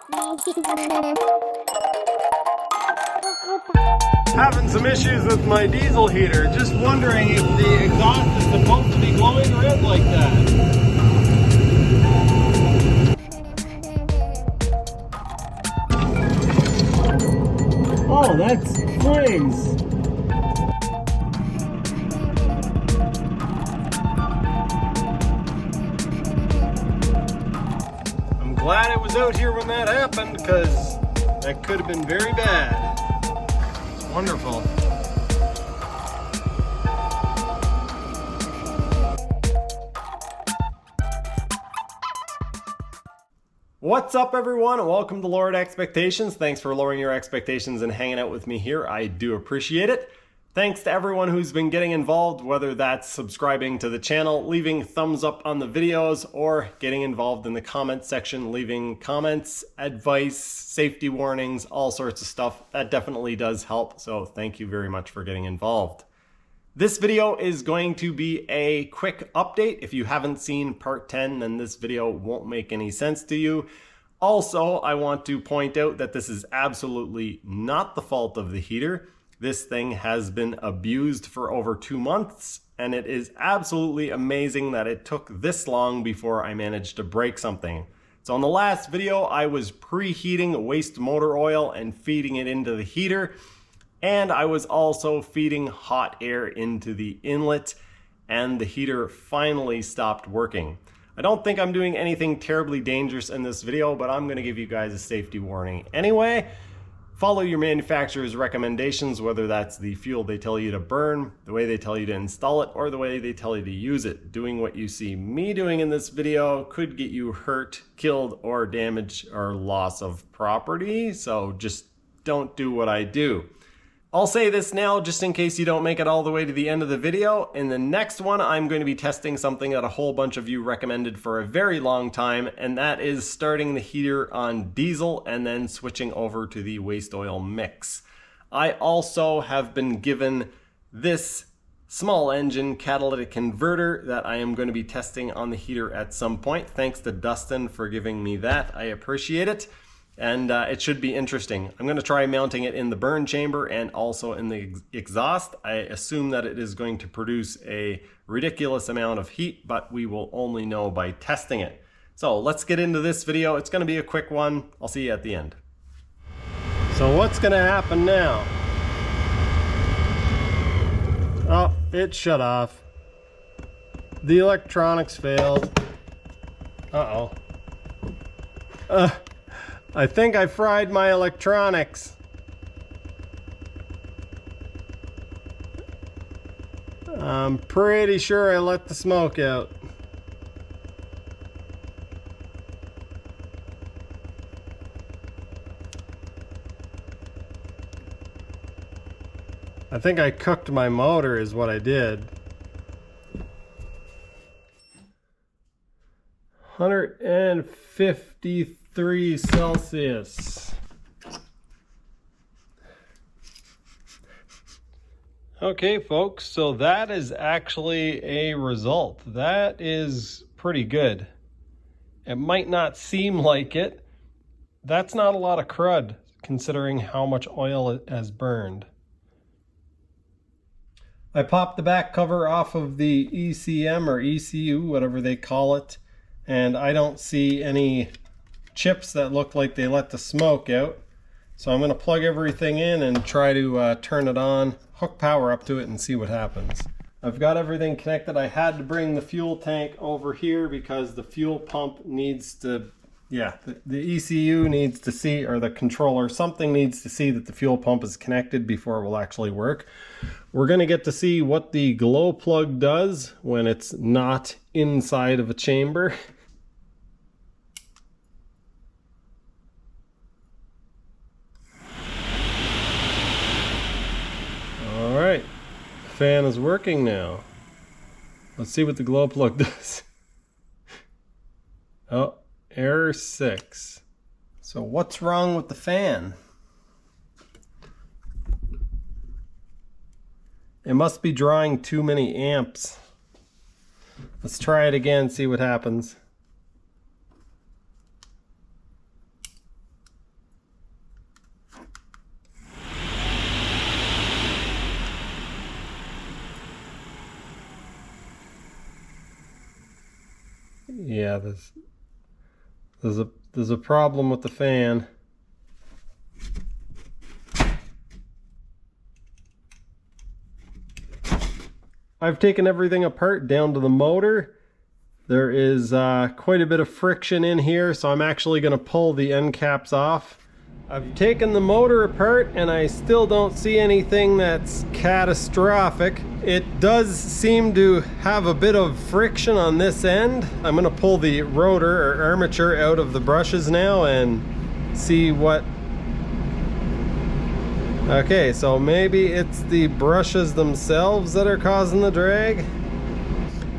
Having some issues with my diesel heater. Just wondering if the exhaust is supposed to be glowing red like that. Oh, that's flames. I'm glad I was out here when that happened, because that could have been very bad. It's wonderful. What's up, everyone? Welcome to Lowered Expectations. Thanks for lowering your expectations and hanging out with me here. I do appreciate it. Thanks to everyone who's been getting involved, whether that's subscribing to the channel, leaving thumbs up on the videos, or getting involved in the comment section, leaving comments, advice, safety warnings, all sorts of stuff. That definitely does help. So thank you very much for getting involved. This video is going to be a quick update. If you haven't seen part 10, then this video won't make any sense to you. Also, I want to point out that this is absolutely not the fault of the heater. This thing has been abused for over 2 months, and it is absolutely amazing that it took this long before I managed to break something. So in the last video, I was preheating waste motor oil and feeding it into the heater. And I was also feeding hot air into the inlet, and the heater finally stopped working. I don't think I'm doing anything terribly dangerous in this video, but I'm going to give you guys a safety warning anyway. Follow your manufacturer's recommendations, whether that's the fuel they tell you to burn, the way they tell you to install it, or the way they tell you to use it. Doing what you see me doing in this video could get you hurt, killed, or damage or loss of property, so just don't do what I do. I'll say this now just in case you don't make it all the way to the end of the video. In the next one, I'm going to be testing something that a whole bunch of you recommended for a very long time, and that is starting the heater on diesel and then switching over to the waste oil mix. I also have been given this small engine catalytic converter that I am going to be testing on the heater at some point. Thanks to Dustin for giving me that. I appreciate it. And it should be interesting. I'm going to try mounting it in the burn chamber and also in the exhaust. I assume that it is going to produce a ridiculous amount of heat, but we will only know by testing it. So let's get into this video. It's going to be a quick one. I'll see you at the end. So what's going to happen now? Oh, it shut off. The electronics failed. Uh-oh. I think I fried my electronics. I'm pretty sure I let the smoke out. I think I cooked my motor is what I did. 153 Celsius. Okay, folks, so that is actually a result. That is pretty good. It might not seem like it. That's not a lot of crud, considering how much oil it has burned. I popped the back cover off of the ECM or ECU, whatever they call it, and I don't see any chips that look like they let the smoke out. So I'm going to plug everything in and try to turn it on, hook power up to it, and see what happens. I've got everything connected. I had to bring the fuel tank over here because the fuel pump needs to, the ECU needs to see, or the controller, something needs to see that the fuel pump is connected before it will actually work. We're going to get to see what the glow plug does when it's not inside of a chamber. Alright, the fan is working now. Let's see what the glow plug does. Oh, error 6. So what's wrong with the fan? It must be drawing too many amps. Let's try it again, see what happens. Yeah, there's a problem with the fan. I've taken everything apart down to the motor. There is quite a bit of friction in here, so I'm actually going to pull the end caps off. I've taken the motor apart and I still don't see anything that's catastrophic. It does seem to have a bit of friction on this end. I'm going to pull the rotor or armature out of the brushes now and see what... Okay, so maybe it's the brushes themselves that are causing the drag.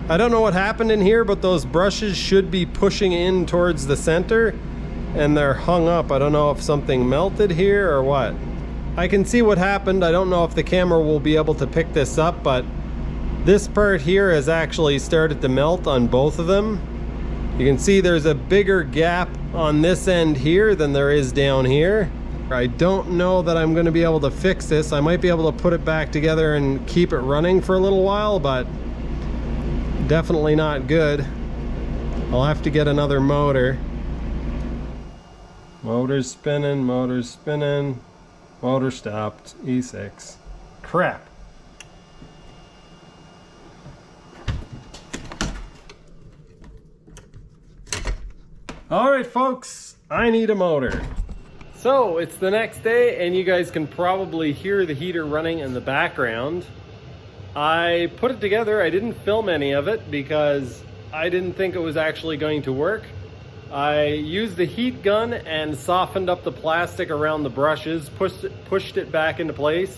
I don't know what happened in here, but those brushes should be pushing in towards the center and they're hung up. I don't know if something melted here or what. I can see what happened. I don't know if the camera will be able to pick this up, but this part here has actually started to melt on both of them. You can see there's a bigger gap on this end here than there is down here. I don't know that I'm going to be able to fix this. I might be able to put it back together and keep it running for a little while, but definitely not good. I'll have to get another motor. Motor's spinning, motor's spinning. Motor stopped. E6. Crap. Alright folks, I need a motor. So it's the next day and you guys can probably hear the heater running in the background. I put it together. I didn't film any of it because I didn't think it was actually going to work. I used the heat gun and softened up the plastic around the brushes, pushed it back into place,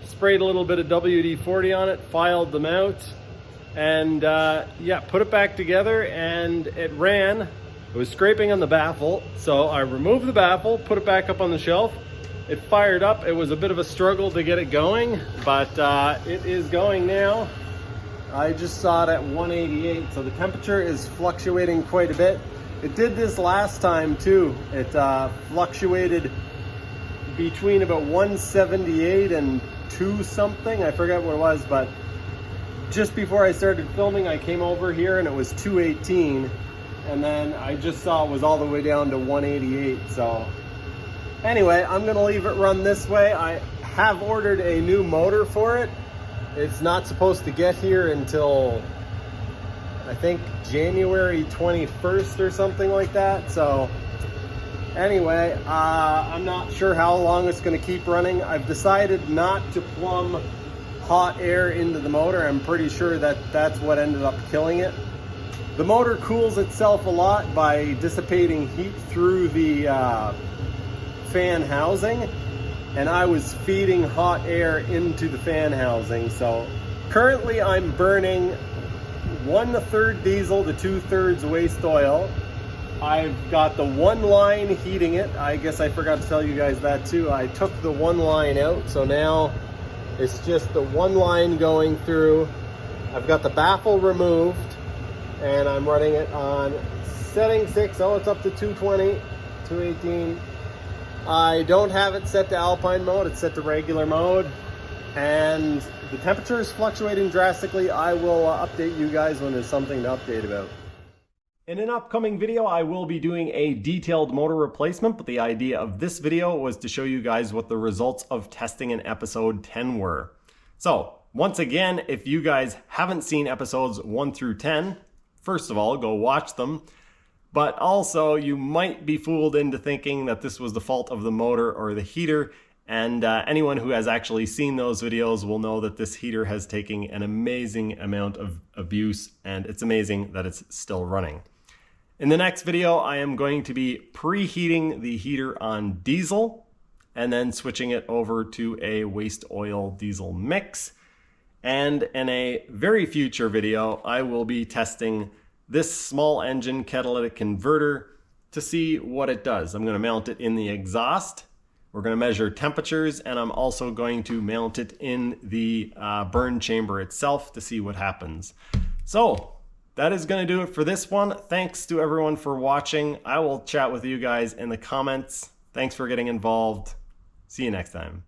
sprayed a little bit of WD-40 on it, filed them out, and yeah, put it back together and it ran. It was scraping on the baffle, so I removed the baffle, put it back up on the shelf. It fired up. It was a bit of a struggle to get it going, but it is going now. I just saw it at 188, so the temperature is fluctuating quite a bit. It did this last time too. It fluctuated between about 178 and 2 something. I forget what it was, but just before I started filming, I came over here and it was 218. And then I just saw it was all the way down to 188. So anyway, I'm gonna leave it run this way. I have ordered a new motor for it. It's not supposed to get here until I think January 21st or something like that. So anyway, I'm not sure how long it's going to keep running. I've decided not to plumb hot air into the motor. I'm pretty sure that that's what ended up killing it. The motor cools itself a lot by dissipating heat through the fan housing, and I was feeding hot air into the fan housing. So currently I'm burning 1/3 diesel to 2/3 waste oil. I've got the one line heating it. I guess I forgot to tell you guys that too. I took the one line out, so now it's just the one line going through. I've got the baffle removed and I'm running it on setting 6. Oh, it's up to 220, 218. I don't have it set to Alpine mode. It's set to regular mode. And the temperature is fluctuating drastically. I will update you guys when there's something to update about. In an upcoming video, I will be doing a detailed motor replacement, but the idea of this video was to show you guys what the results of testing in episode 10 were. So, once again, if you guys haven't seen episodes 1 through 10, first of all, go watch them. But also, you might be fooled into thinking that this was the fault of the motor or the heater. And anyone who has actually seen those videos will know that this heater has taken an amazing amount of abuse, and it's amazing that it's still running. In the next video, I am going to be preheating the heater on diesel and then switching it over to a waste oil diesel mix. And in a very future video, I will be testing this small engine catalytic converter to see what it does. I'm going to mount it in the exhaust. We're going to measure temperatures, and I'm also going to mount it in the burn chamber itself to see what happens. So that is going to do it for this one. Thanks to everyone for watching. I will chat with you guys in the comments. Thanks for getting involved. See you next time.